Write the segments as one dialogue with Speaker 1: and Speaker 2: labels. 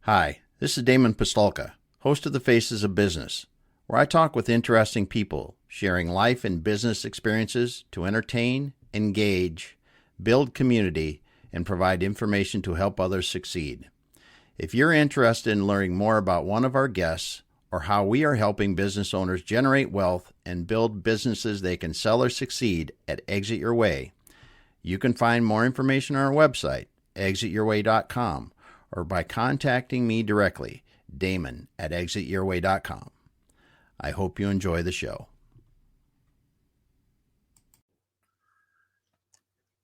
Speaker 1: Hi, this is Damon Pistolka, host of The Faces of Business, where I talk with interesting people, sharing life and business experiences to entertain, engage, build community, and provide information to help others succeed. If you're interested in learning more about one of our guests or how we are helping business owners generate wealth and build businesses they can sell or succeed at Exit Your Way, you can find more information on our website, exityourway.com, or by contacting me directly, Damon at exityourway.com. I hope you enjoy the show.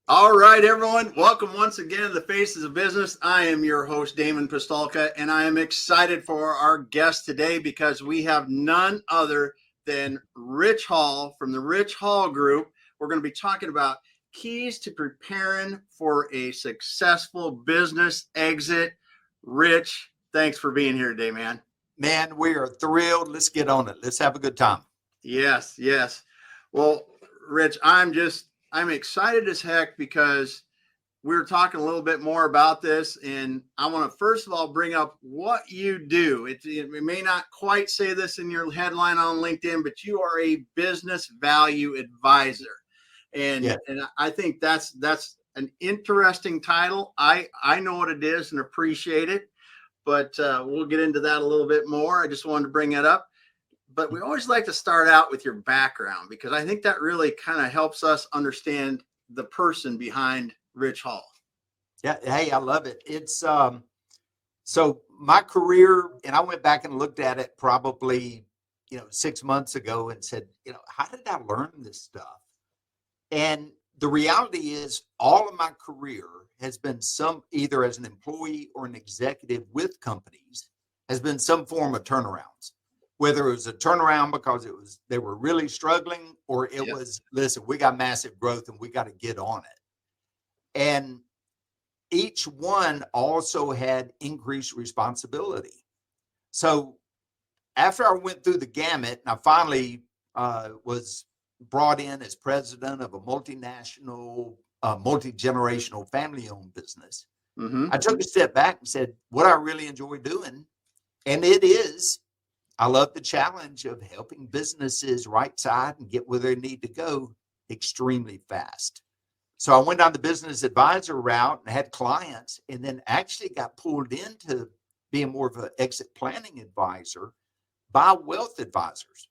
Speaker 1: All right, everyone. Welcome once again to the Faces of Business. I am your host, Damon Pistolka, and I am excited for our guest today because we have none other than Rich Hall from the Rich Hall Group. We're going to be talking about keys to preparing for a successful business exit. Rich, thanks for being here today, man.
Speaker 2: Man, we are thrilled. Let's get on it. Let's have a good time.
Speaker 1: Yes. Well, Rich, I'm excited as heck because we're talking a little bit more about this, and I want to first of all bring up what you do. It may not quite say this in your headline on LinkedIn, but you are a business value advisor. And I think that's an interesting title. I know what it is and appreciate it, but we'll get into that a little bit more. I just wanted to bring it up. But we always like to start out with your background because I think that really kind of helps us understand the person behind Rich Hall.
Speaker 2: Yeah. Hey, I love it. It's so my career, and I went back and looked at it probably 6 months ago and said, how did I learn this stuff? And the reality is all of my career has been either as an employee or an executive with companies has been some form of turnarounds, whether it was a turnaround because they were really struggling, or it was, listen, we got massive growth and we got to get on it. And each one also had increased responsibility. So after I went through the gamut, and I finally was brought in as president of a multinational, multi-generational family-owned business. Mm-hmm. I took a step back and said, what I really enjoy doing, and I love the challenge of helping businesses right side and get where they need to go extremely fast. So I went down the business advisor route and had clients, and then actually got pulled into being more of an exit planning advisor by wealth advisors.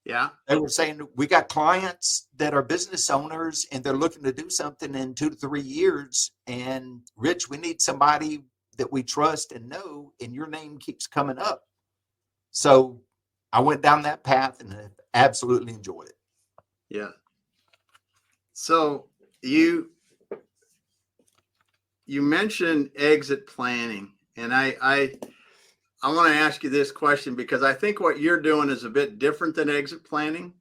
Speaker 2: Yeah. They were saying, we got clients that are business owners and they're looking to do something in 2 to 3 years. And Rich, we need somebody that we trust and know, and your name keeps coming up. So I went down that path and absolutely enjoyed it.
Speaker 1: Yeah. So you mentioned exit planning, and I want to ask you this question because I think what you're doing is a bit different than exit planning.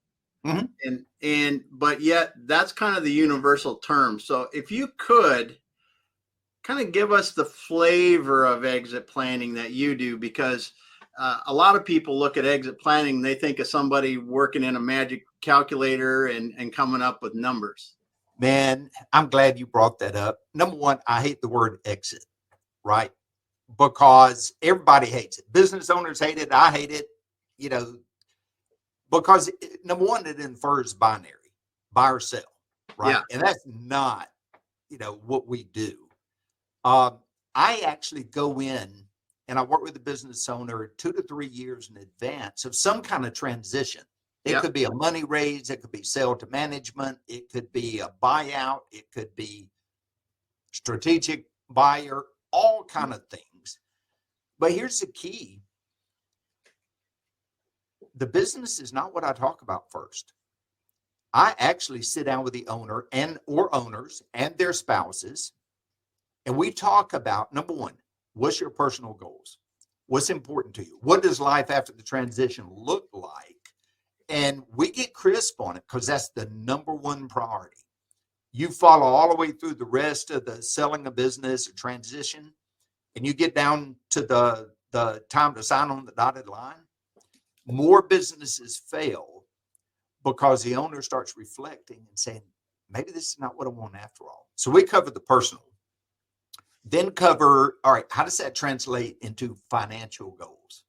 Speaker 1: Mm-hmm. But yet that's kind of the universal term. So if you could kind of give us the flavor of exit planning that you do, because a lot of people look at exit planning, they think of somebody working in a magic calculator and coming up with numbers.
Speaker 2: Man, I'm glad you brought that up. Number one, I hate the word exit, right? Because everybody hates it. Business owners hate it. I hate it, because number one, it infers binary, buy or sell, right? Yeah. And that's not, what we do. I actually go in and I work with the business owner 2 to 3 years in advance of some kind of transition. It could be a money raise. It could be sale to management. It could be a buyout. It could be strategic buyer, all kind of things. But here's the key. The business is not what I talk about first. I actually sit down with the owner or owners and their spouses, and we talk about, number one, what's your personal goals? What's important to you? What does life after the transition look like? And we get crisp on it because that's the number one priority. You follow all the way through the rest of the selling a business or transition, and you get down to the time to sign on the dotted line, more businesses fail because the owner starts reflecting and saying, maybe this is not what I want after all. So we cover the personal. Then cover, all right, how does that translate into financial goals?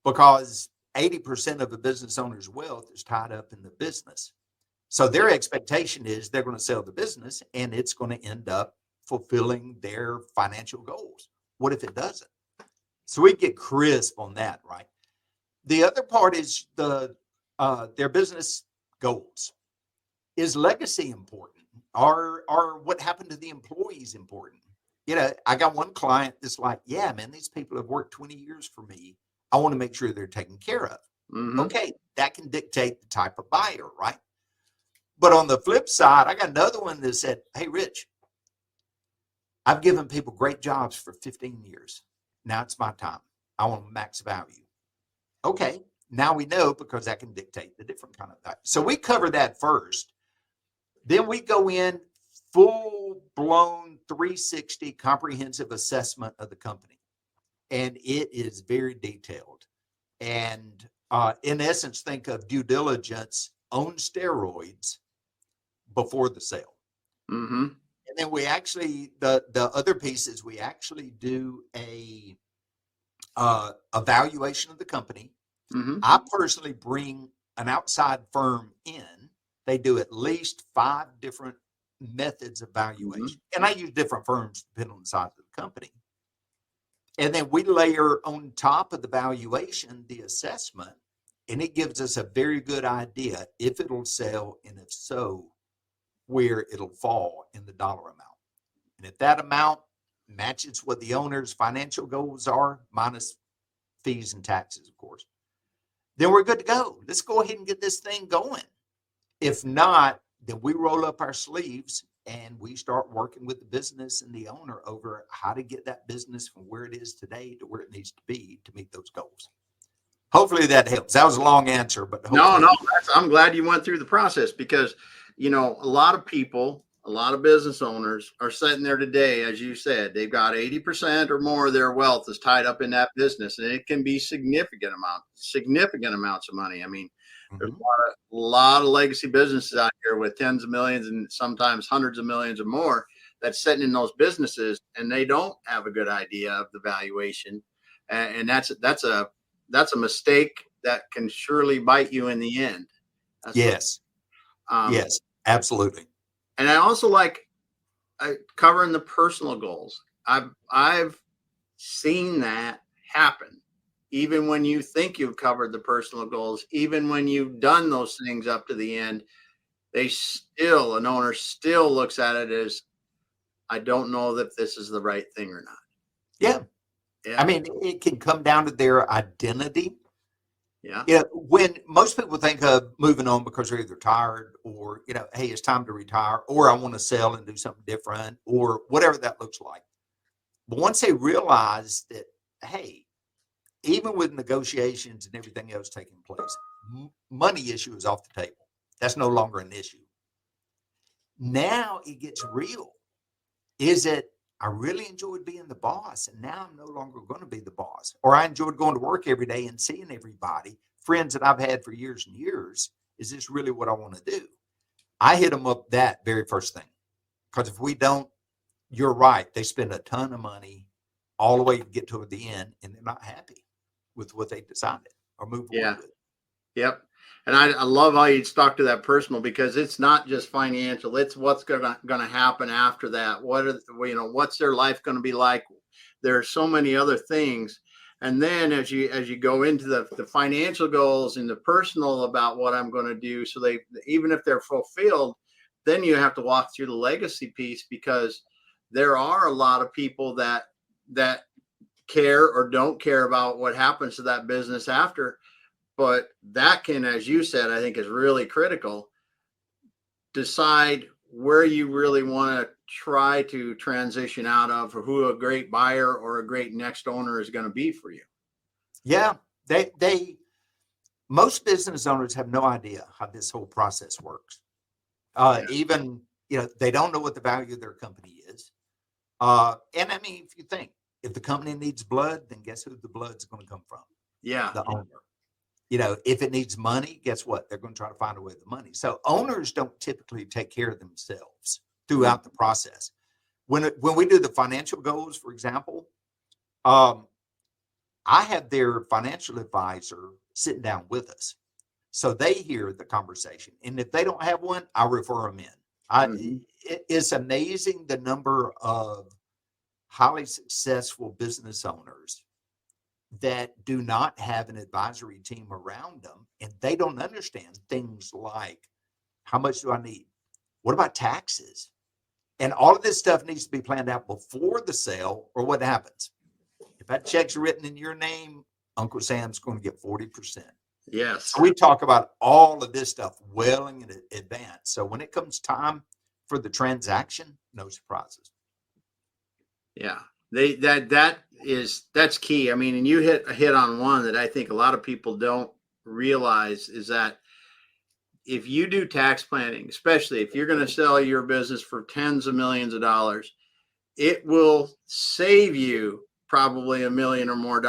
Speaker 2: Because 80% of a business owner's wealth is tied up in the business. So their expectation is they're going to sell the business and it's going to end up fulfilling their financial goals. What if it doesn't? So we get crisp on that, right? The other part is their business goals. Is legacy important? Or what happened to the employees important? I got one client that's like, yeah, man, these people have worked 20 years for me. I want to make sure they're taken care of.
Speaker 1: Mm-hmm.
Speaker 2: Okay, that can dictate the type of buyer, right? But on the flip side, I got another one that said, hey, Rich, I've given people great jobs for 15 years. Now it's my time. I want max value. Okay, now we know because that can dictate the different kind of value. So we cover that first. Then we go in full-blown 360 comprehensive assessment of the company. And it is very detailed. And in essence, think of due diligence on steroids before the sale.
Speaker 1: Mm-hmm.
Speaker 2: And then we actually, the other piece is we actually do a evaluation of the company.
Speaker 1: Mm-hmm.
Speaker 2: I personally bring an outside firm in. They do at least 5 different methods of valuation. Mm-hmm. And I use different firms depending on the size of the company. And then we layer on top of the valuation the assessment, and it gives us a very good idea if it'll sell, and if so, where it'll fall in the dollar amount. And if that amount matches what the owner's financial goals are, minus fees and taxes, of course, then we're good to go. Let's go ahead and get this thing going. If not, then we roll up our sleeves and we start working with the business and the owner over how to get that business from where it is today to where it needs to be to meet those goals. Hopefully that helps. That was a long answer, but
Speaker 1: no, I'm glad you went through the process because, a lot of people, a lot of business owners are sitting there today, as you said, they've got 80% or more of their wealth is tied up in that business, and it can be significant amounts of money. I mean, there's a lot of legacy businesses out here with tens of millions and sometimes hundreds of millions or more that's sitting in those businesses, and they don't have a good idea of the valuation, and that's a mistake that can surely bite you in the end.
Speaker 2: Yes, absolutely.
Speaker 1: And I also like covering the personal goals. I've seen that happen. Even when you think you've covered the personal goals, even when you've done those things up to the end, an owner still looks at it as, I don't know that this is the right thing or not.
Speaker 2: Yeah. I mean, it can come down to their identity.
Speaker 1: Yeah.
Speaker 2: When most people think of moving on because they're either tired or, hey, it's time to retire, or I want to sell and do something different, or whatever that looks like. But once they realize that, hey, even with negotiations and everything else taking place, money issue is off the table. That's no longer an issue. Now it gets real. Is it, I really enjoyed being the boss, and now I'm no longer going to be the boss. Or I enjoyed going to work every day and seeing everybody, friends that I've had for years and years. Is this really what I want to do? I hit them up that very first thing. Because if we don't, you're right. They spend a ton of money all the way to get to the end, and they're not happy with what they decided or move forward with.
Speaker 1: Yep. And I love how you stuck to that personal, because it's not just financial. It's what's going to happen after that. What's their life going to be like? There are so many other things. And then as you go into the financial goals and the personal about what I'm going to do, so even if they're fulfilled, then you have to walk through the legacy piece, because there are a lot of people that care or don't care about what happens to that business after. But that can, as you said, I think is really critical. Decide where you really want to try to transition out of, or who a great buyer or a great next owner is going to be for you.
Speaker 2: Yeah, most business owners have no idea how this whole process works. Even, they don't know what the value of their company is. And I mean, if you think, if the company needs blood, then guess who the blood's going to come from?
Speaker 1: Yeah.
Speaker 2: The owner. If it needs money, guess what? They're going to try to find a way to the money. So owners don't typically take care of themselves throughout the process. when we do the financial goals, for example, I have their financial advisor sitting down with us, so they hear the conversation. And if they don't have one, I refer them in. It's amazing the number of highly successful business owners that do not have an advisory team around them, and they don't understand things like, how much do I need? What about taxes? And all of this stuff needs to be planned out before the sale, or what happens? If that check's written in your name, Uncle Sam's going to get 40%.
Speaker 1: Yes.
Speaker 2: So we talk about all of this stuff well in advance. So when it comes time for the transaction, no surprises.
Speaker 1: Yeah. That's key. I mean, and you hit on one that I think a lot of people don't realize, is that if you do tax planning, especially if you're going to sell your business for tens of millions of dollars, it will save you probably $1 million or more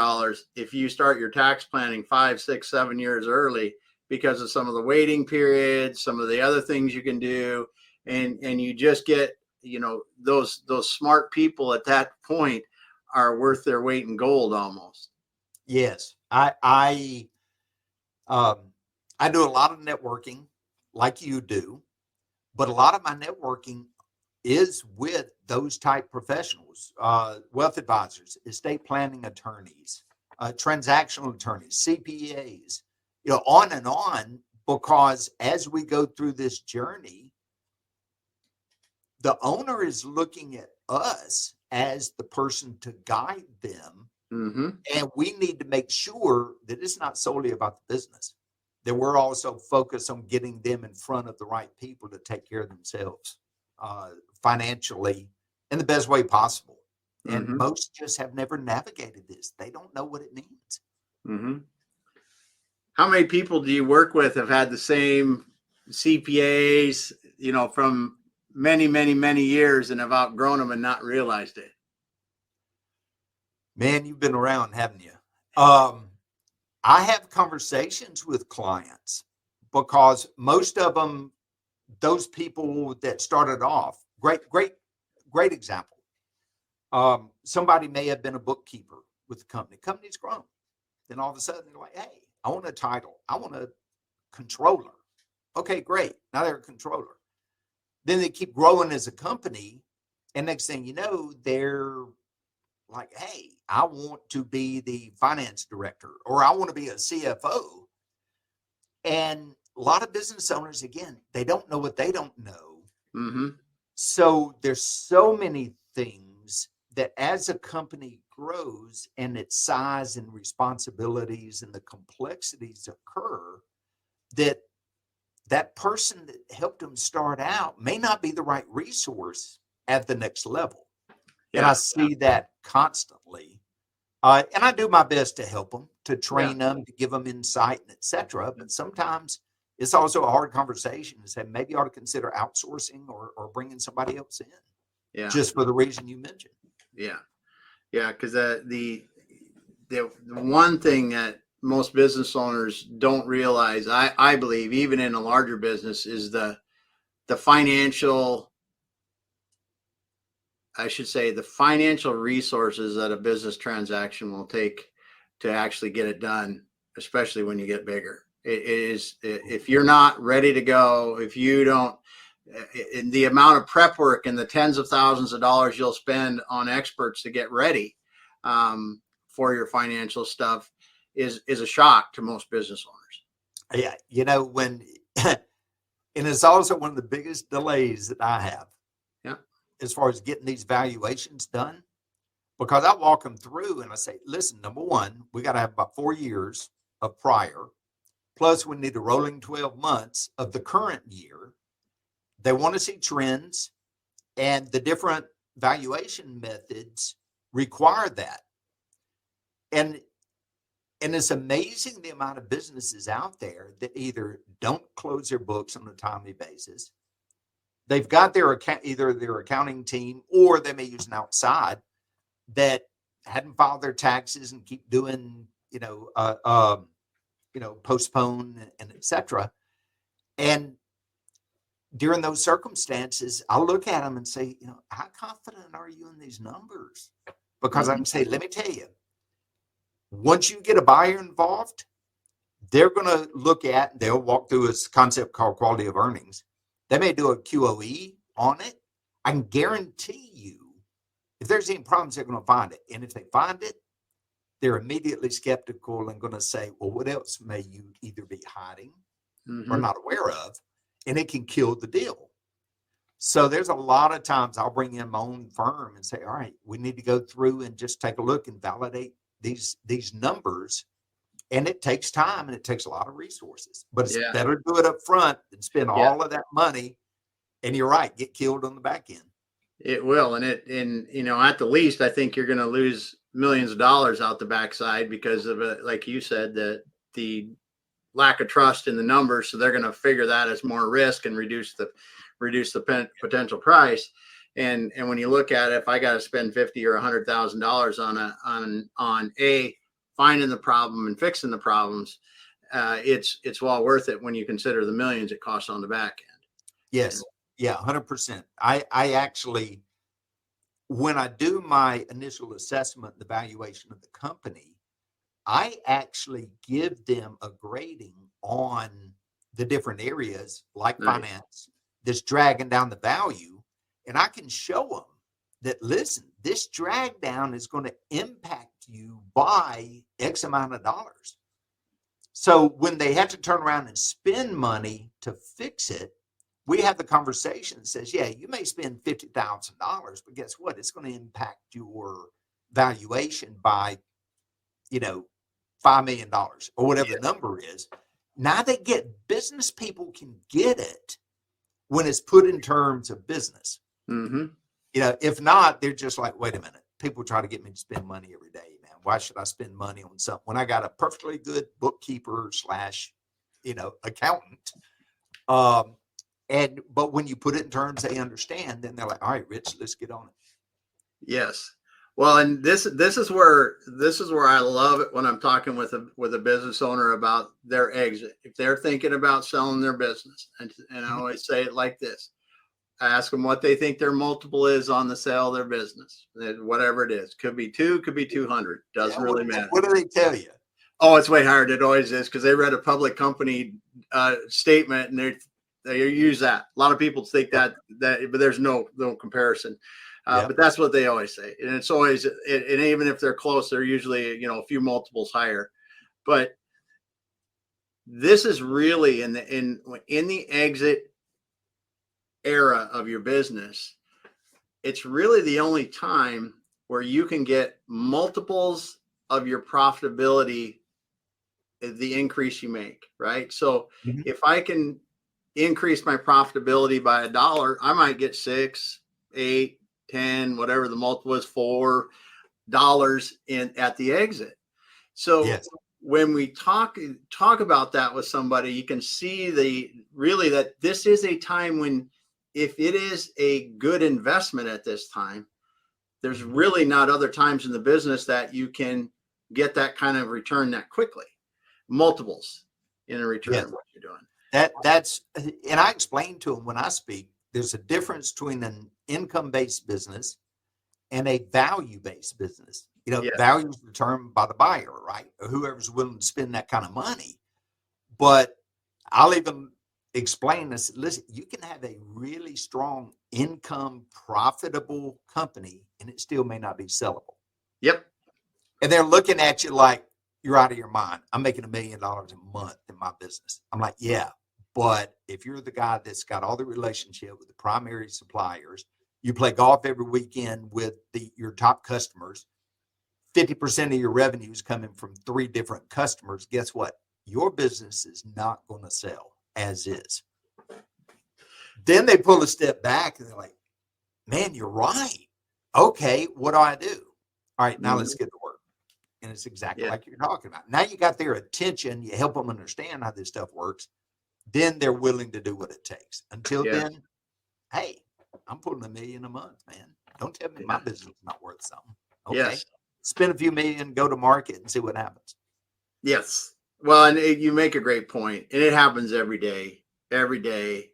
Speaker 1: if you start your tax planning 5, 6, 7 years early, because of some of the waiting periods, some of the other things you can do, and you just get, those smart people at that point are worth their weight in gold almost.
Speaker 2: Yes, I do a lot of networking like you do, but a lot of my networking is with those type professionals, wealth advisors, estate planning attorneys, transactional attorneys, CPAs, on and on, because as we go through this journey, the owner is looking at us as the person to guide them. And we need to make sure that it's not solely about the business, that we're also focused on getting them in front of the right people to take care of themselves financially in the best way possible. And most just have never navigated this. They don't know what it means.
Speaker 1: How many people do you work with have had the same CPAs, from many, many, many years, and have outgrown them and not realized it?
Speaker 2: Man, you've been around, haven't you? I have conversations with clients, because most of them, those people that started off, great example. Somebody may have been a bookkeeper with the company. Company's grown. Then all of a sudden they're like, hey, I want a title. I want a controller. Okay, great. Now they're a controller. Then they keep growing as a company. And next thing you know, they're like, hey, I want to be the finance director, or I want to be a CFO. And a lot of business owners, again, they don't know what they don't know. So there's so many things that as a company grows and its size and responsibilities and the complexities occur, that person that helped them start out may not be the right resource at the next level. And I see that constantly. And I do my best to help them, to train them, to give them insight, and et cetera. But sometimes it's also a hard conversation to say, maybe you ought to consider outsourcing or bringing somebody else in. Just for the reason you mentioned.
Speaker 1: Because the one thing that most business owners don't realize, I believe, even in a larger business, is the financial, I should say, the financial resources that a business transaction will take to actually get it done, especially when you get bigger. It is, if you're not ready to go, if you don't, in the amount of prep work and the tens of thousands of dollars you'll spend on experts to get ready for your financial stuff is a shock to most business owners.
Speaker 2: Yeah, when, and it's also one of the biggest delays that I have. As far as getting these valuations done, because I walk them through and I say, listen, number one, we got to have about 4 years of prior, plus we need a rolling 12 months of the current year. They want to see trends, and the different valuation methods require that. And it's amazing the amount of businesses out there that either don't close their books on a timely basis. They've got either their accounting team, or they may use an outside that hadn't filed their taxes and keep doing, postpone and et cetera. And during those circumstances, I'll look at them and say, how confident are you in these numbers? Because I can say, let me tell you, once you get a buyer involved, they're going to they'll walk through a concept called quality of earnings. They may do a QOE on it. I can guarantee you, if there's any problems, they're going to find it. And if they find it, they're immediately skeptical and going to say, well, what else may you either be hiding or not aware of? And it can kill the deal. So there's a lot of times I'll bring in my own firm and say, all right, we need to go through and just take a look and validate these numbers. And it takes time and it takes a lot of resources, but it's better to do it up front than spend all of that money. And you're right, get killed on the back end.
Speaker 1: It will. And at the least, I think you're going to lose millions of dollars out the backside because of it. Like you said, the lack of trust in the numbers. So they're going to figure that as more risk and reduce the potential price. And when you look at it, if I got to spend $50,000 or $100,000 on finding the problem and fixing the problems, it's well worth it when you consider the millions it costs on the back end.
Speaker 2: Yes. Yeah, 100%. I actually, when I do my initial assessment, the valuation of the company, I actually give them a grading on the different areas like finance that's dragging down the value. And I can show them that, listen, this drag down is going to impact you by X amount of dollars. So when they have to turn around and spend money to fix it, we have the conversation that says, yeah, you may spend $50,000, but guess what? It's going to impact your valuation by, $5 million or whatever the number is. Now they get, business people can get it when it's put in terms of business. If not, they're just like, wait a minute. People try to get me to spend money every day, man. Why should I spend money on something when I got a perfectly good bookkeeper / accountant? But when you put it in terms they understand, then they're like, all right, Rich, let's get on it.
Speaker 1: Yes. Well, and this is where I love it when I'm talking with a business owner about their exit. If they're thinking about selling their business, and I always say it like this: I ask them what they think their multiple is on the sale of their business, whatever it is. Could be 2, could be 200. Doesn't really matter.
Speaker 2: What do they tell you?
Speaker 1: Oh, it's way higher. It always is, because they read a public company statement and they use that. A lot of people think that, but there's no comparison. But that's what they always say, and it's always, and even if they're close, they're usually a few multiples higher. But this is really in the exit era of your business. It's really the only time where you can get multiples of your profitability, the increase you make, right? So if I can increase my profitability by $1, I might get 6, 8, 10, whatever the multiple is, $4 at the exit. So when we talk about that with somebody, you can see that this is a time when, if it is a good investment at this time, there's really not other times in the business that you can get that kind of return that quickly. Multiples in a return of what you're doing.
Speaker 2: And I explain to them when I speak, there's a difference between an income-based business and a value-based business. Value is determined by the buyer, right? Or whoever's willing to spend that kind of money. But I'll even explain this. Listen, you can have a really strong income, profitable company, and it still may not be sellable.
Speaker 1: Yep.
Speaker 2: And they're looking at you like, you're out of your mind. I'm making $1 million a month in my business. I'm like, yeah. But if you're the guy that's got all the relationship with the primary suppliers, you play golf every weekend with your top customers, 50% of your revenue is coming from 3 different customers, guess what? Your business is not going to sell as is. Then they pull a step back and they're like, man, you're right. Okay, what do I do? All right, now let's get to work. And it's exactly like you're talking about. Now you got their attention. You help them understand how this stuff works. Then they're willing to do what it takes. Until then, hey, I'm pulling $1 million a month, man. Don't tell me my business is not worth something. Okay. Spend a few million, go to market and see what happens. Yes.
Speaker 1: Well, and you make a great point. And it happens every day. Every day.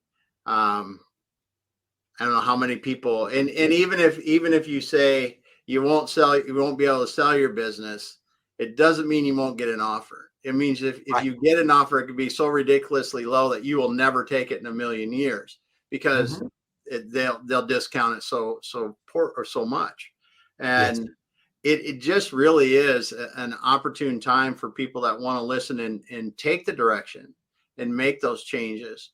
Speaker 1: I don't know how many people, and even if you say you won't be able to sell your business, it doesn't mean you won't get an offer. It means if
Speaker 2: Right.
Speaker 1: you get an offer, it could be so ridiculously low that you will never take it in a million years, because they'll discount it so poor or so much.
Speaker 2: Yes.
Speaker 1: And it just really is an opportune time for people that want to listen and take the direction and make those changes.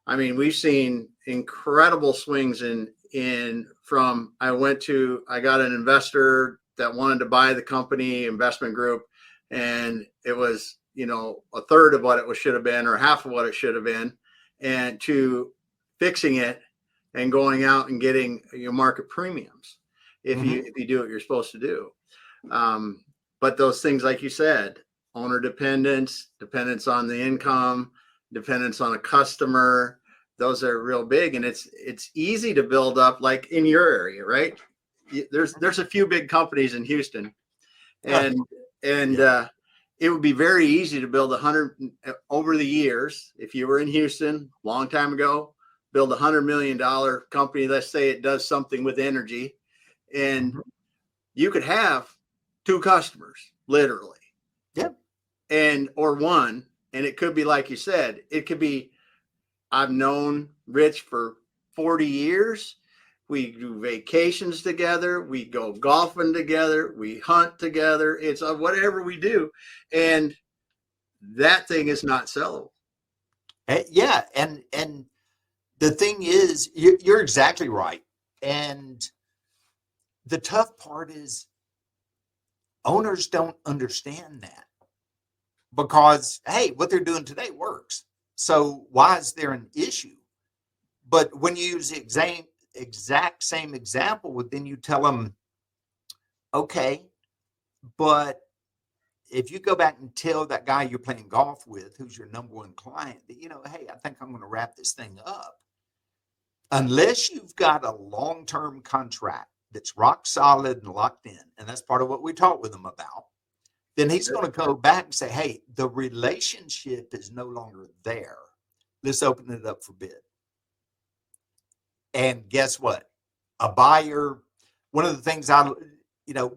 Speaker 1: I mean, we've seen incredible swings in from I got an investor that wanted to buy the company investment group, and it was, a third of what it should have been or half of what it should have been, and to fixing it and going out and getting market premiums if you do what you're supposed to do. But those things, like you said, owner dependence on the income, dependence on a customer, those are real big. And it's easy to build up, like in your area, right? There's a few big companies in Houston, and it would be very easy to build 100 over the years. If you were in Houston a long time ago, build $100 million company. Let's say it does something with energy, and you could have 2 customers, literally.
Speaker 2: Yep.
Speaker 1: Or one. And it could be, like you said, it could be, I've known Rich for 40 years. We do vacations together. We go golfing together. We hunt together. It's whatever we do. And that thing is not sellable.
Speaker 2: Yeah. And the thing is, you're exactly right. And the tough part is owners don't understand that, because, hey, what they're doing today works. So why is there an issue? But when you use the exact same example, then you tell them, okay, but if you go back and tell that guy you're playing golf with, who's your number one client, that, hey, I think I'm going to wrap this thing up. Unless you've got a long-term contract that's rock solid and locked in, and that's part of what we talked with him about, then he's going to go back and say, hey, the relationship is no longer there. Let's open it up for bid. And guess what? A buyer, one of the things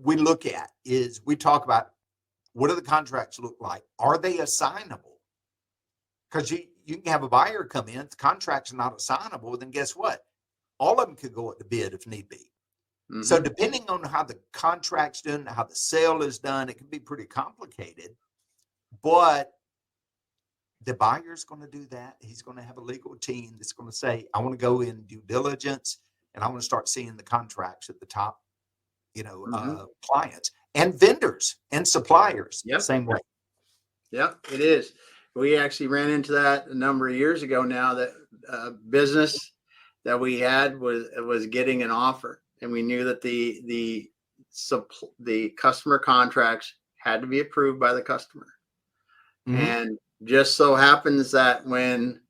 Speaker 2: we look at is we talk about, what do the contracts look like? Are they assignable? Because you can have a buyer come in, if the contract's not assignable, then guess what? All of them could go at the bid if need be. So depending on how the contract's done, how the sale is done, it can be pretty complicated. But the buyer's going to do that. He's going to have a legal team that's going to say, I want to go in due diligence, and I want to start seeing the contracts at the top, clients and vendors and suppliers.
Speaker 1: Yep.
Speaker 2: Same way.
Speaker 1: Yeah, it is. We actually ran into that a number of years ago now, that business that we had was getting an offer. And we knew that the customer contracts had to be approved by the customer. And just so happens that when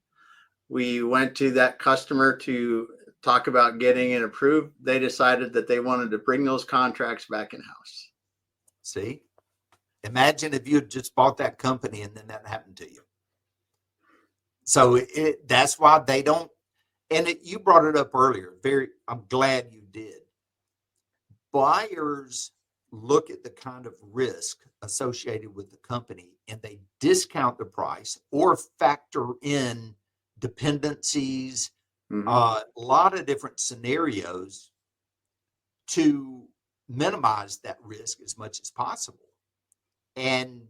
Speaker 1: we went to that customer to talk about getting it approved, they decided that they wanted to bring those contracts back in-house.
Speaker 2: See? Imagine if you had just bought that company and then that happened to you. So that's why they don't, and you brought it up earlier. I'm glad you did. Buyers look at the kind of risk associated with the company, and they discount the price or factor in dependencies, a lot of different scenarios to minimize that risk as much as possible. And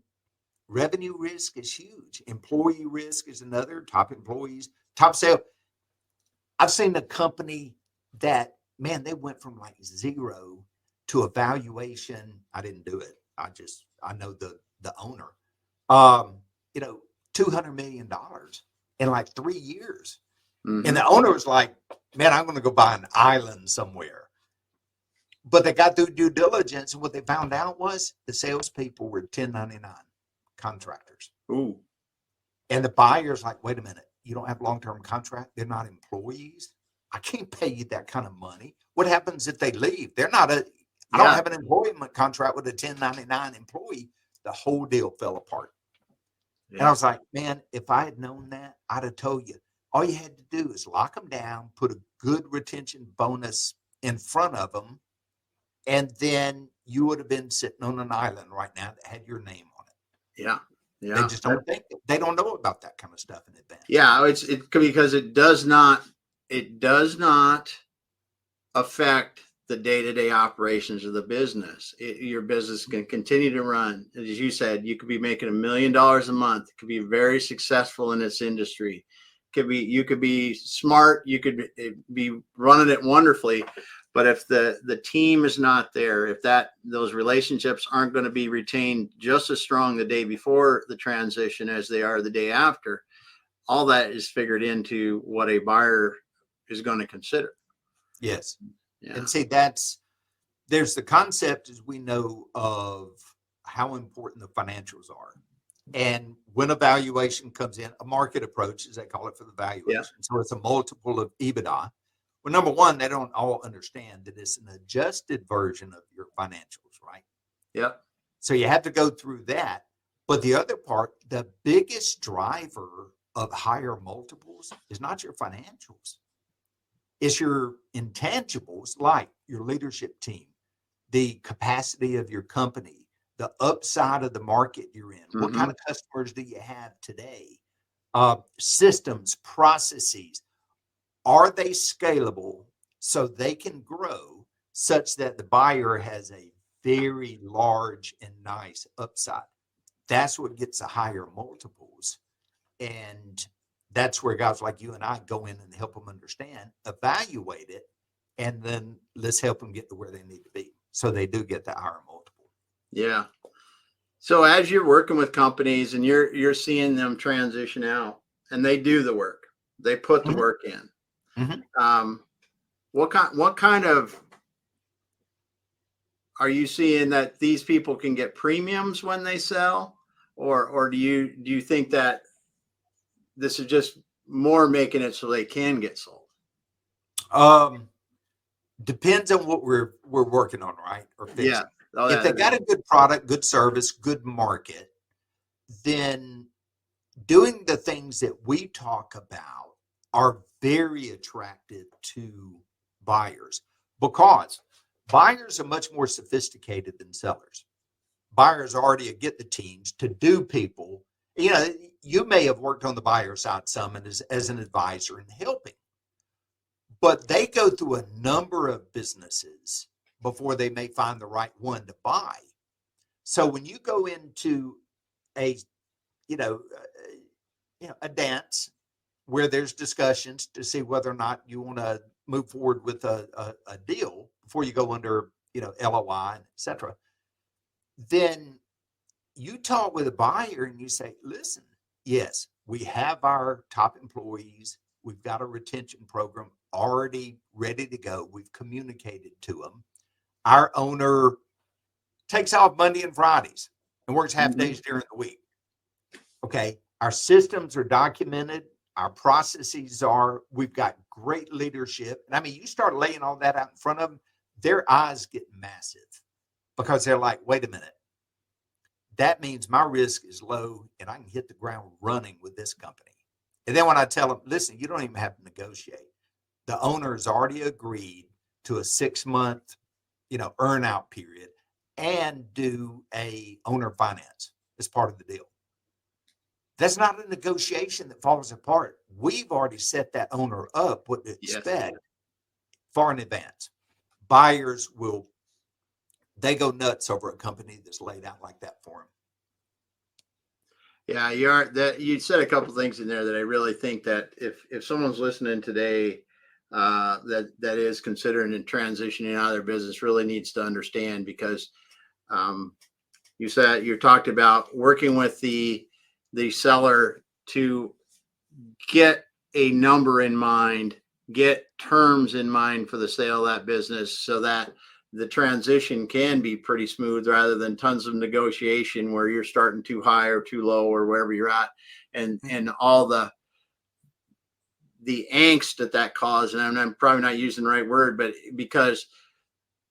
Speaker 2: revenue risk is huge. Employee risk is another. Top employees, top sale. I've seen a company that, man, they went from like 0 to a valuation. I didn't do it. I know the owner, $200 million in like 3 years. And the owner was like, man, I'm going to go buy an island somewhere. But they got through due diligence, and what they found out was the salespeople were 1099 contractors.
Speaker 1: Ooh.
Speaker 2: And the buyer's like, wait a minute, you don't have long-term contract? They're not employees? I can't pay you that kind of money. What happens if they leave? I don't have an employment contract with a 1099 employee. The whole deal fell apart. Yeah. And I was like, man, if I had known that, I'd have told you, all you had to do is lock them down, put a good retention bonus in front of them, and then you would have been sitting on an island right now that had your name on it.
Speaker 1: Yeah.
Speaker 2: They
Speaker 1: Yeah.
Speaker 2: just don't think it. They don't know about that kind of stuff in advance.
Speaker 1: Yeah. It because it does not affect the day-to-day operations of the business. Your business can continue to run. As you said, you could be making $1 million a month. It could be very successful in this industry. You could be smart. You could be running it wonderfully. But if the team is not there, if those relationships aren't going to be retained just as strong the day before the transition as they are the day after, all that is figured into what a buyer is going to consider.
Speaker 2: Yes.
Speaker 1: Yeah.
Speaker 2: And see, there's the concept, as we know, of how important the financials are. And when a valuation comes in, a market approach, as they call it, for the valuation.
Speaker 1: Yeah.
Speaker 2: So it's a multiple of EBITDA. Well, number one, they don't all understand that it's an adjusted version of your financials, right?
Speaker 1: Yep.
Speaker 2: So you have to go through that. But the other part, the biggest driver of higher multiples is not your financials. It's your intangibles, like your leadership team, the capacity of your company, the upside of the market you're in. Mm-hmm. What kind of customers do you have today? Systems, processes. Are they scalable so they can grow such that the buyer has a very large and nice upside? That's what gets the higher multiples. And that's where guys like you and I go in and help them understand, evaluate it, and then let's help them get to where they need to be so they do get the higher multiple.
Speaker 1: Yeah. So as you're working with companies and you're seeing them transition out, and they do the work, they put the work in. Mm-hmm. What kind of are you seeing that these people can get premiums when they sell, or do you think that this is just more making it so they can get sold?
Speaker 2: Depends on what we're working on, right? Or fixing.
Speaker 1: Yeah. Oh,
Speaker 2: if they got a good product, good service, good market, then doing the things that we talk about are very attractive to buyers, because buyers are much more sophisticated than sellers. Buyers already get the teams to do people. You know, you may have worked on the buyer side some and as an advisor and helping, but they go through a number of businesses before they may find the right one to buy. So when you go into a dance where there's discussions to see whether or not you want to move forward with a deal before you go under, LOI, et cetera, then you talk with a buyer and you say, listen, yes, we have our top employees. We've got a retention program already ready to go. We've communicated to them. Our owner takes off Monday and Fridays and works half days during the week. Okay. Our systems are documented. Our processes are, we've got great leadership. And I mean, you start laying all that out in front of them, their eyes get massive because they're like, wait a minute. That means my risk is low and I can hit the ground running with this company. And then when I tell them, listen, you don't even have to negotiate. The owner has already agreed to a 6-month, earn out period and do a owner finance as part of the deal. That's not a negotiation that falls apart. We've already set that owner up what to expect far in advance. Buyers they go nuts over a company that's laid out like that for them.
Speaker 1: Yeah, you said a couple of things in there that I really think that if someone's listening today that is considering and transitioning out of their business really needs to understand, because you talked about working with the seller to get a number in mind, get terms in mind for the sale of that business so that the transition can be pretty smooth rather than tons of negotiation where you're starting too high or too low or wherever you're at, and all the angst that causes. And I'm probably not using the right word, but because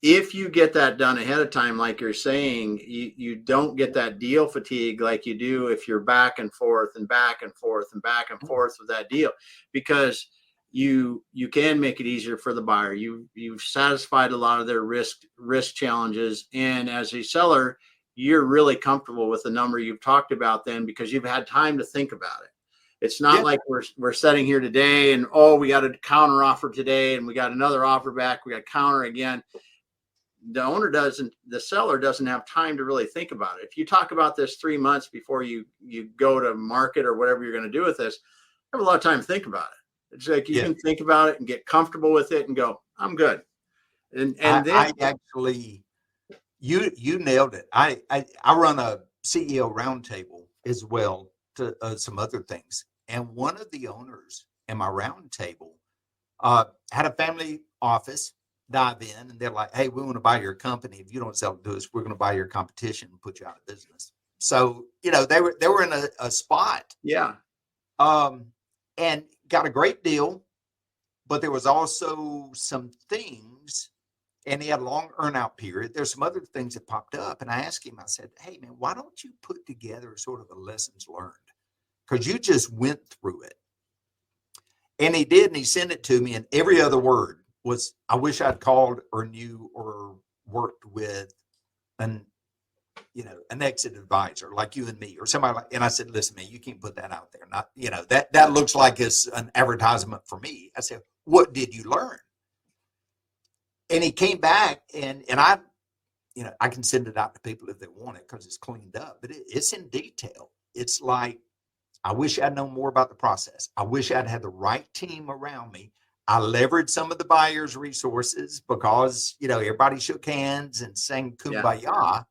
Speaker 1: if you get that done ahead of time, like you're saying, you don't get that deal fatigue like you do if you're back and forth and back and forth and back and forth with that deal, because you can make it easier for the buyer. You've satisfied a lot of their risk challenges, and as a seller, you're really comfortable with the number you've talked about then because you've had time to think about it. It's not
Speaker 2: Yeah.
Speaker 1: like we're sitting here today and, oh, we got a counter offer today and we got another offer back, we got counter again. The seller doesn't have time to really think about it. If you talk about this 3 months before you go to market or whatever you're going to do with this, you have a lot of time to think about it. It's like you
Speaker 2: Yeah.
Speaker 1: can think about it and get comfortable with it and go, I'm good. And then
Speaker 2: I actually, you nailed it. I run a CEO roundtable as well to some other things. And one of the owners in my roundtable had a family office dive in, and they're like, "Hey, we want to buy your company. If you don't sell it to us, we're going to buy your competition and put you out of business." So they were in a spot,
Speaker 1: yeah,
Speaker 2: and got a great deal, but there was also some things, and he had a long earnout period. There's some other things that popped up, and I asked him. I said, "Hey, man, why don't you put together sort of a lessons learned? Because you just went through it." And he did, and he sent it to me, and every other word was, "I wish I'd called or knew or worked with an exit advisor like you and me or somebody like." And I said, "Listen, man, you can't put that out there. Not, that looks like it's an advertisement for me." I said, "What did you learn?" And he came back, and I, I can send it out to people if they want it because it's cleaned up, but it's in detail. It's like, I wish I'd known more about the process. I wish I'd had the right team around me. I leveraged some of the buyer's resources because, everybody shook hands and sang kumbaya.
Speaker 1: yeah,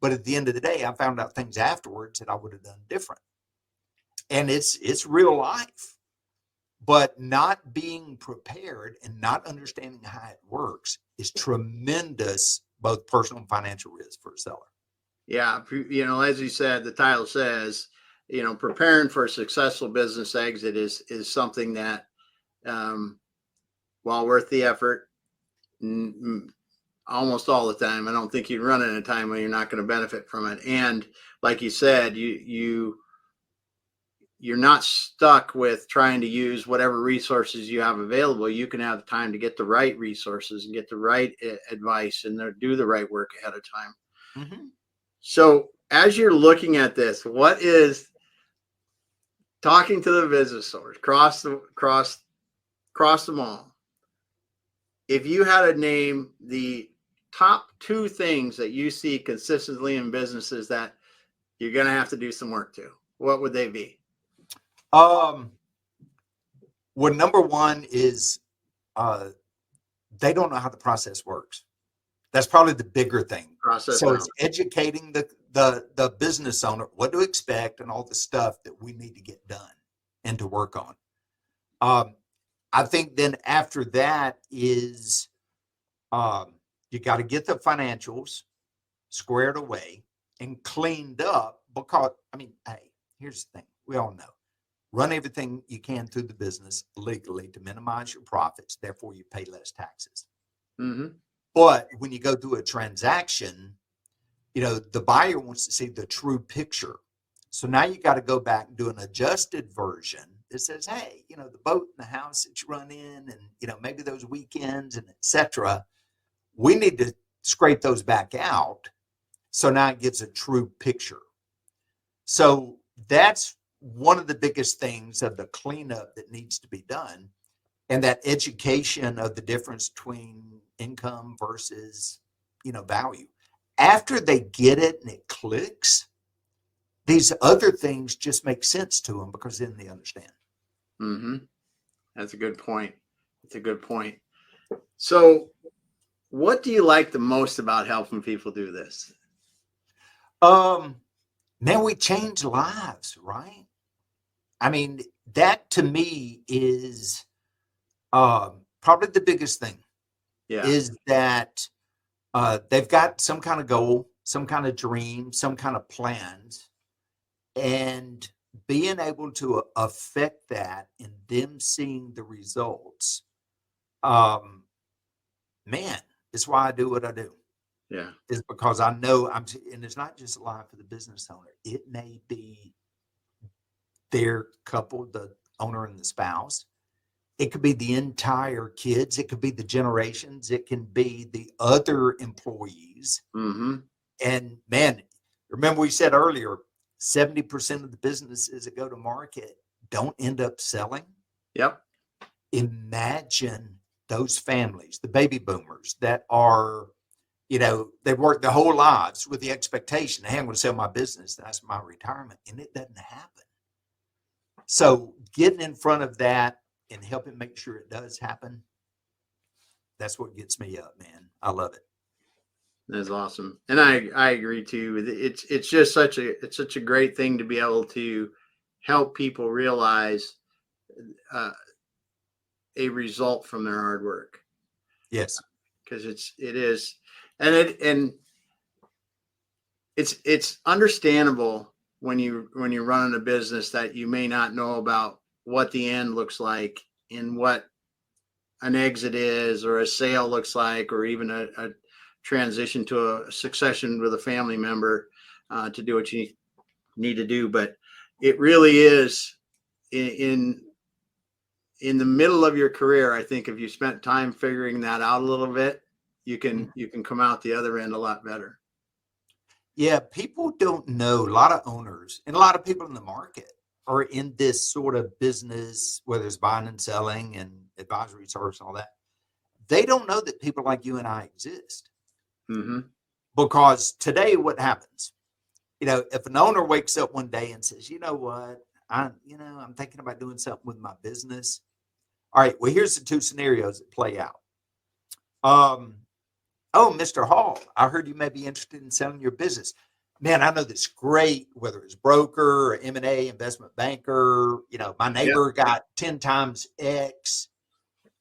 Speaker 2: But at the end of the day, I found out things afterwards that I would have done different. And it's real life. But not being prepared and not understanding how it works is tremendous, both personal and financial risk for a seller.
Speaker 1: yeah. As you said, the title says, preparing for a successful business exit is something that, while worth the effort, almost all the time. I don't think you'd run in a time when you're not going to benefit from it. And like you said, you're not stuck with trying to use whatever resources you have available. You can have the time to get the right resources and get the right advice and do the right work ahead of time.
Speaker 2: Mm-hmm.
Speaker 1: So as you're looking at this, what is talking to the business owners cross them all? If you had to name the top 2 things that you see consistently in businesses that you're going to have to do some work to, what would they be?
Speaker 2: Well, number one is they don't know how the process works. That's probably the bigger thing. So it's educating the business owner what to expect and all the stuff that we need to get done and to work on. I think then after that is you got to get the financials squared away and cleaned up because, hey, here's the thing. We all know. Run everything you can through the business legally to minimize your profits. Therefore, you pay less taxes.
Speaker 1: Mm-hmm.
Speaker 2: But when you go through a transaction, the buyer wants to see the true picture. So now you got to go back and do an adjusted version that says, hey, the boat and the house that you run in and, maybe those weekends and et cetera, we need to scrape those back out. So now it gives a true picture. So that's one of the biggest things of the cleanup that needs to be done. And that education of the difference between income versus, value. After they get it and it clicks, these other things just make sense to them because then they understand.
Speaker 1: Mm-hmm. That's a good point. So what do you like the most about helping people do this?
Speaker 2: Man, we change lives, right? That to me is probably the biggest thing.
Speaker 1: Yeah.
Speaker 2: Is that they've got some kind of goal, some kind of dream, some kind of plans, and being able to affect that and them seeing the results. Man, It's why I do what I do.
Speaker 1: Yeah.
Speaker 2: Is because I know and it's not just a lie for the business owner. It may be their couple, the owner and the spouse. It could be the entire kids. It could be the generations. It can be the other employees.
Speaker 1: Mm-hmm.
Speaker 2: And man, remember we said earlier, 70% of the businesses that go to market don't end up selling.
Speaker 1: Yep.
Speaker 2: Imagine those families, the baby boomers that are, they've worked their whole lives with the expectation, hey, I'm going to sell my business. That's my retirement. And it doesn't happen. So getting in front of that and helping make sure it does happen, that's what gets me up, man. I love it.
Speaker 1: That's awesome. And I agree too. It's just such a great thing to be able to help people realize a result from their hard work.
Speaker 2: Yes.
Speaker 1: Because it is, and it's understandable when you're running a business that you may not know about what the end looks like and what an exit is or a sale looks like, or even a transition to a succession with a family member to do what you need to do. But it really is in the middle of your career. I think if you spent time figuring that out a little bit, you can come out the other end a lot better.
Speaker 2: Yeah, people don't know. A lot of owners and a lot of people in the market are in this sort of business, whether it's buying and selling and advisory service and all that. They don't know that people like you and I exist.
Speaker 1: Mm-hmm.
Speaker 2: Because today, what happens? If an owner wakes up one day and says, you know what, I'm thinking about doing something with my business. All right, well, here's the two scenarios that play out. Oh, Mr. Hall, I heard you may be interested in selling your business. Man, I know this great, whether it's broker or M&A, investment banker, my neighbor got 10 times X.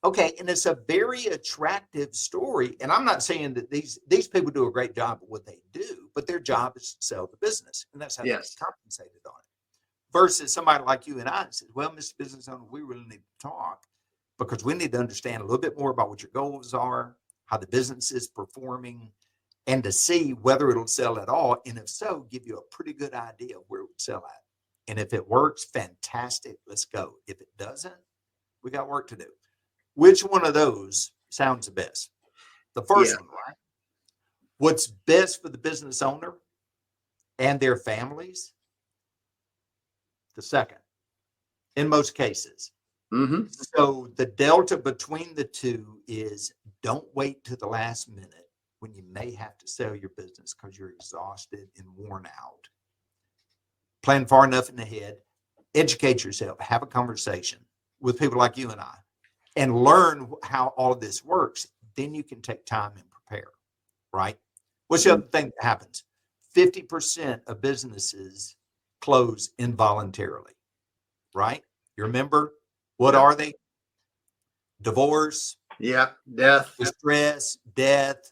Speaker 2: Okay, and it's a very attractive story. And I'm not saying that these people do a great job at what they do, but their job is to sell the business. And that's how they get compensated on it. Versus somebody like you and I says, well, Mr. Business Owner, we really need to talk because we need to understand a little bit more about what your goals are, how the business is performing, and to see whether it'll sell at all. And if so, give you a pretty good idea of where it would sell at. And if it works, fantastic, let's go. If it doesn't, we got work to do. Which one of those sounds the best? The first one, right? What's best for the business owner and their families? The second, in most cases.
Speaker 1: Mm-hmm.
Speaker 2: So the delta between the two is don't wait to the last minute when you may have to sell your business because you're exhausted and worn out. Plan far enough in ahead, educate yourself, have a conversation with people like you and I, and learn how all of this works. Then you can take time and prepare, right? What's the other thing that happens? 50% of businesses close involuntarily, right? You remember, what are they? Divorce,
Speaker 1: death,
Speaker 2: distress, death,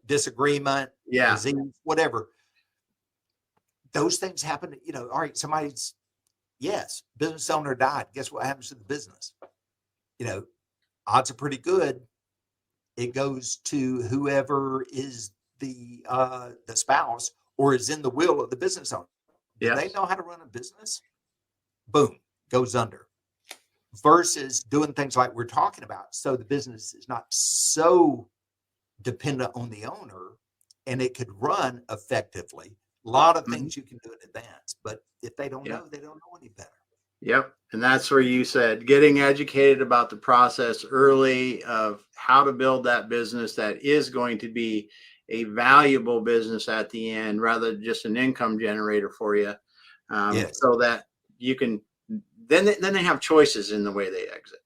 Speaker 2: disagreement, disease, whatever. Those things happen. All right, business owner died. Guess what happens to the business? Odds are pretty good. It goes to whoever is the spouse or is in the will of the business owner. Do they know how to run a business? Boom, goes under. Versus doing things like we're talking about, so the business is not so dependent on the owner, and it could run effectively. A lot of things you can do in advance, but if they don't know, they don't know any better.
Speaker 1: Yep. And that's where you said getting educated about the process early of how to build that business that is going to be a valuable business at the end, rather than just an income generator for you. So that you can, then they have choices in the way they exit.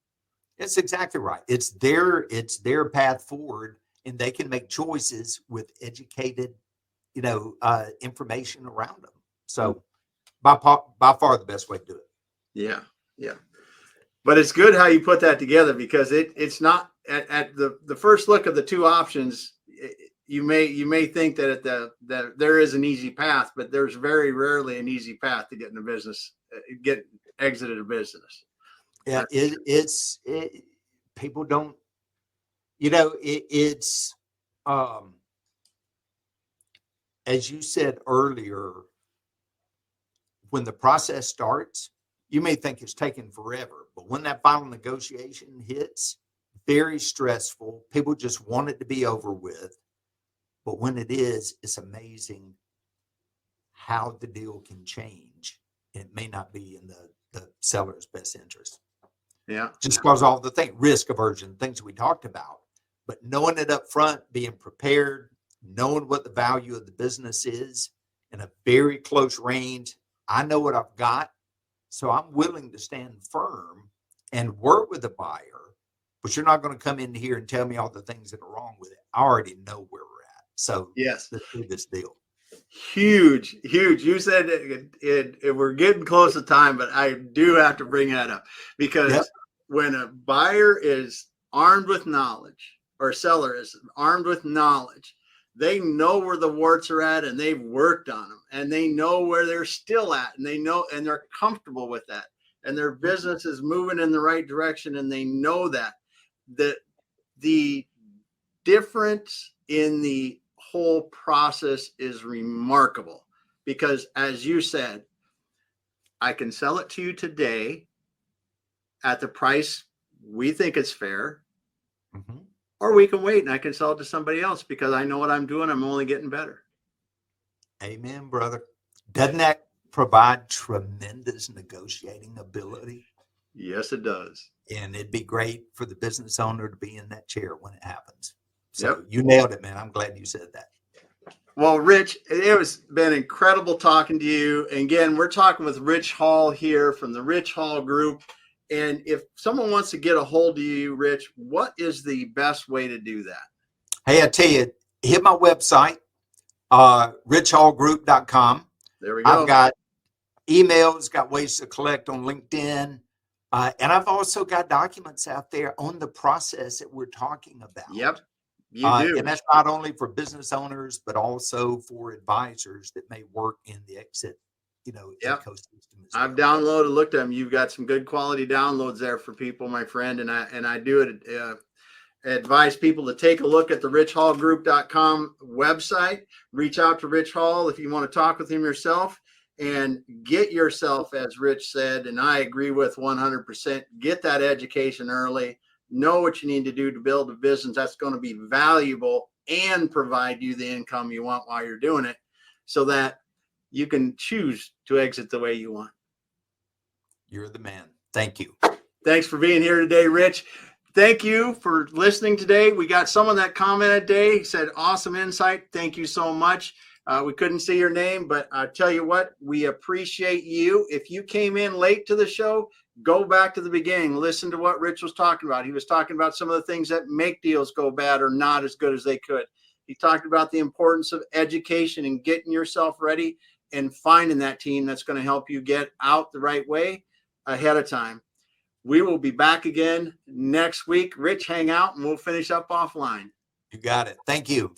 Speaker 2: That's exactly right. It's their path forward, and they can make choices with educated, information around them. So by far the best way to do it.
Speaker 1: Yeah. But it's good how you put that together, because it's not at the first look of the two options. You may think that that there is an easy path, but there's very rarely an easy path to get in a business, get exited a business.
Speaker 2: Yeah, people don't You know, it's as you said earlier, when the process starts, you may think it's taking forever, but when that final negotiation hits, very stressful. People just want it to be over with. But when it is, it's amazing how the deal can change. It may not be in the seller's best interest.
Speaker 1: Yeah.
Speaker 2: Just because all the risk aversion, things we talked about. But knowing it up front, being prepared, knowing what the value of the business is in a very close range. I know what I've got, so I'm willing to stand firm and work with the buyer. But you're not going to come in here and tell me all the things that are wrong with it. I already know where we're at. So
Speaker 1: Yes.
Speaker 2: let's do this deal.
Speaker 1: Huge. You said we're getting close to time, but I do have to bring that up because when a buyer is armed with knowledge, or a seller is armed with knowledge, they know where the warts are at and they've worked on them, and they know where they're still at, and they know, and they're comfortable with that, and their business is moving in the right direction, and they know that the difference in the whole process is remarkable, because as you said, I can sell it to you today at the price we think is fair, or we can wait and I can sell it to somebody else because I know what I'm doing. I'm only getting better.
Speaker 2: Amen, brother. Doesn't that provide tremendous negotiating ability?
Speaker 1: Yes, it does.
Speaker 2: And it'd be great for the business owner to be in that chair when it happens. So you nailed it, man. I'm glad you said that.
Speaker 1: Well, Rich, it was been incredible talking to you. And again, we're talking with Rich Hall here from the Rich Hall Group. And if someone wants to get a hold of you, Rich, what is the best way to do that?
Speaker 2: Hey, I tell you, hit my website, richhallgroup.com.
Speaker 1: There we go.
Speaker 2: I've got emails, got ways to collect on LinkedIn. And I've also got documents out there on the process that we're talking about.
Speaker 1: Yep, you do.
Speaker 2: And that's not only for business owners, but also for advisors that may work in the exit, ecosystem.
Speaker 1: I've downloaded, looked at them. You've got some good quality downloads there for people, my friend. And I do advise people to take a look at the richhallgroup.com website. Reach out to Rich Hall if you want to talk with him yourself. And get yourself, as Rich said, and I agree with 100%, get that education early. Know what you need to do to build a business that's going to be valuable and provide you the income you want while you're doing it, so that you can choose to exit the way you want.
Speaker 2: You're the man. Thank you.
Speaker 1: Thanks for being here today, Rich. Thank you for listening today. We got someone that commented today, said, awesome insight. Thank you so much. We couldn't see your name, but I tell you what, we appreciate you. If you came in late to the show, go back to the beginning. Listen to what Rich was talking about. He was talking about some of the things that make deals go bad or not as good as they could. He talked about the importance of education and getting yourself ready and finding that team that's going to help you get out the right way ahead of time. We will be back again next week. Rich, hang out and we'll finish up offline.
Speaker 2: You got it. Thank you.